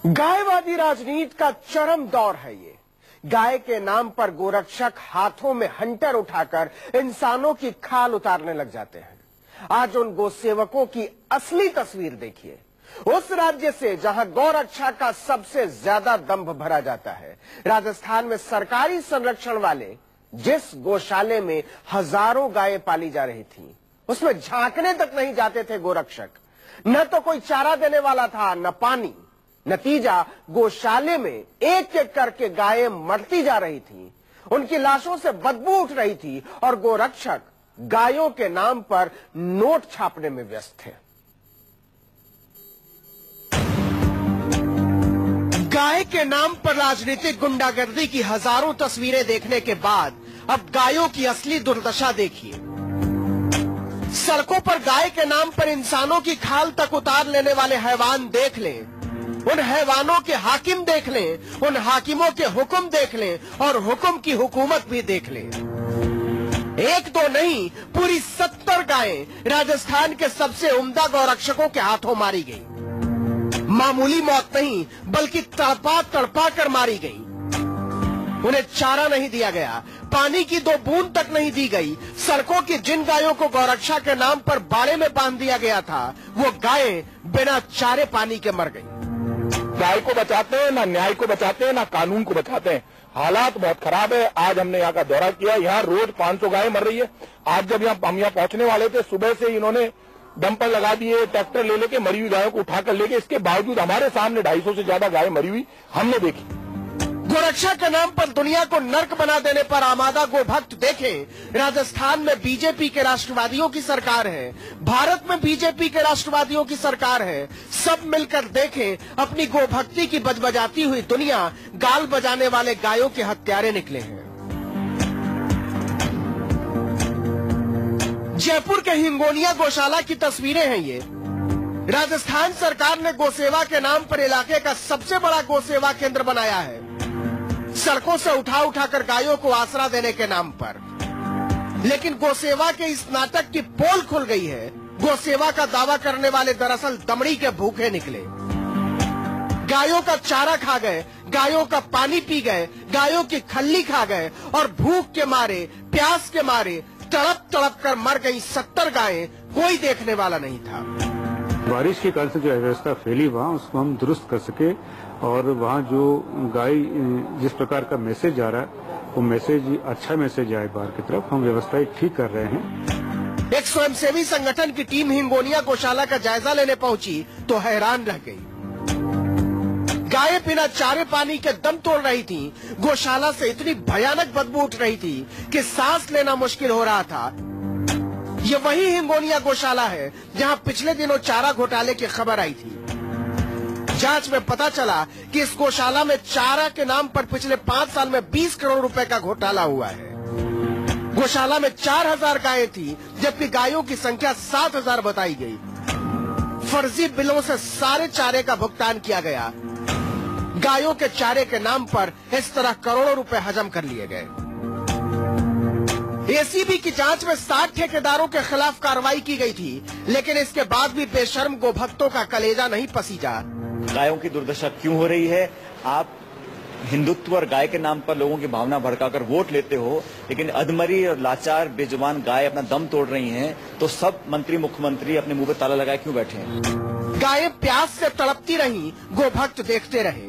गायवादी राजनीति का चरम दौर है ये। गाय के नाम पर गोरक्षक हाथों में हंटर उठाकर इंसानों की खाल उतारने लग जाते हैं। आज उन गोसेवकों की असली तस्वीर देखिए। उस राज्य से जहां गौरक्षा का सबसे ज्यादा दंभ भरा जाता है, राजस्थान में सरकारी संरक्षण वाले जिस गौशाले में हजारों गायें पाली जा रही थी, उसमें झांकने तक नहीं जाते थे गोरक्षक। न तो कोई चारा देने वाला था, न पानी। नतीजा, गौशाले में एक एक करके गायें मरती जा रही थी, उनकी लाशों से बदबू उठ रही थी और गोरक्षक गायों के नाम पर नोट छापने में व्यस्त थे। गाय के नाम पर राजनीतिक गुंडागर्दी की हजारों तस्वीरें देखने के बाद अब गायों की असली दुर्दशा देखिए। सड़कों पर गाय के नाम पर इंसानों की खाल तक उतार लेने वाले हैवान देख लें, उन हैवानों के हाकिम देख लें, उन हाकिमों के हुक्म देख लें और हुक्म की हुकूमत भी देख लें। एक दो नहीं, पूरी 70 गायें राजस्थान के सबसे उम्दा गौरक्षकों के हाथों मारी गई। मामूली मौत नहीं, बल्कि तड़पा तड़पा कर मारी गई। उन्हें चारा नहीं दिया गया, पानी की 2 बूंद तक नहीं दी गई। सड़कों की जिन गायों को गौरक्षा के नाम पर बाड़े में बांध दिया गया था, वो गायें बिना चारे पानी के मर गई। गाय को बचाते हैं, ना न्याय को बचाते हैं, ना कानून को बचाते हैं। हालात बहुत खराब है। आज हमने यहाँ का दौरा किया, यहाँ रोज 500 गायें मर रही है। आज जब हम यहाँ पहुंचने वाले थे, सुबह से इन्होंने डंपर लगा दिए, ट्रैक्टर ले लेके मरी हुई गायों को उठाकर लेके, इसके बावजूद हमारे सामने 250 से ज्यादा गायें मरी हुई हमने देखी। गोरक्षा के नाम पर दुनिया को नर्क बना देने पर आमादा गोभक्त देखें। राजस्थान में बीजेपी के राष्ट्रवादियों की सरकार है, भारत में बीजेपी के राष्ट्रवादियों की सरकार है। सब मिलकर देखें, अपनी गोभक्ति की बजबजाती हुई दुनिया गाल बजाने वाले गायों के हत्यारे निकले हैं। जयपुर के हिंगोनिया गौशाला की तस्वीरें हैं ये। राजस्थान सरकार ने गोसेवा के नाम पर इलाके का सबसे बड़ा गोसेवा केंद्र बनाया है, सड़कों से उठा उठाकर गायों को आसरा देने के नाम पर। लेकिन गोसेवा के इस नाटक की पोल खुल गई है। गोसेवा का दावा करने वाले दरअसल दमड़ी के भूखे निकले। गायों का चारा खा गए, गायों का पानी पी गए, गायों की खल्ली खा गए और भूख के मारे, प्यास के मारे तड़प तड़प कर मर गई 70 गायें। कोई देखने वाला नहीं था। बारिश के कारण से जो अव्यवस्था फैली वहाँ, उसको हम दुरुस्त कर सके और वहाँ जो गाय जिस प्रकार का मैसेज आ रहा है, वो मैसेज अच्छा मैसेज आए बाहर की तरफ, हम व्यवस्थाएं ठीक कर रहे हैं। एक स्वयंसेवी संगठन की टीम हिंगोनिया गौशाला का जायजा लेने पहुंची तो हैरान रह गई। गायें बिना चारे पानी के दम तोड़ रही थी। गौशाला से इतनी भयानक बदबू उठ रही थी कि सांस लेना मुश्किल हो रहा था। ये वही हिंगोनिया गौशाला है जहां पिछले दिनों चारा घोटाले की खबर आई थी। जांच में पता चला कि इस गौशाला में चारा के नाम पर पिछले 5 साल में 20 करोड़ रुपए का घोटाला हुआ है। गौशाला में 4000 गायें थी, जबकि गायों की संख्या 7000 बताई गई। फर्जी बिलों से सारे चारे का भुगतान किया गया। गायों के चारे के नाम पर इस तरह करोड़ों रुपए हजम कर लिए गए। एसीबी की जांच में 60 ठेकेदारों के खिलाफ कार्रवाई की गई थी, लेकिन इसके बाद भी बेशर्म गोभक्तों का कलेजा नहीं पसीजा। गायों की दुर्दशा क्यों हो रही है? आप हिंदुत्व और गाय के नाम पर लोगों की भावना भड़काकर वोट लेते हो, लेकिन अधमरी और लाचार बेजुबान गाय अपना दम तोड़ रही हैं, तो सब मंत्री मुख्यमंत्री अपने मुंह पे ताला लगाए क्यों बैठे हैं? गायें प्यास से तड़पती रहीं, गोभक्त देखते रहे।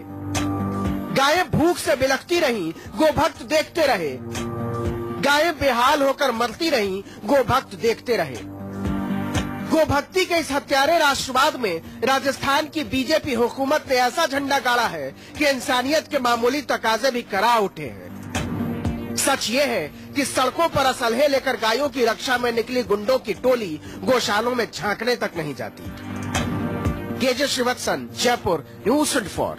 गायें भूख से बिलखती रहीं, गोभक्त देखते रहे। गायें बेहाल होकर मरती रहीं, गोभक्त देखते रहे। गोभक्ति के इस हत्यारे राष्ट्रवाद में राजस्थान की बीजेपी हुकूमत ने ऐसा झंडा गाड़ा है कि इंसानियत के मामूली तकाजे भी करा उठे हैं। सच ये है कि सड़कों पर असलहे लेकर गायों की रक्षा में निकली गुंडों की टोली गौशालों में झांकने तक नहीं जाती। केजे श्रीवत्सन, जयपुर, न्यूज़ 24।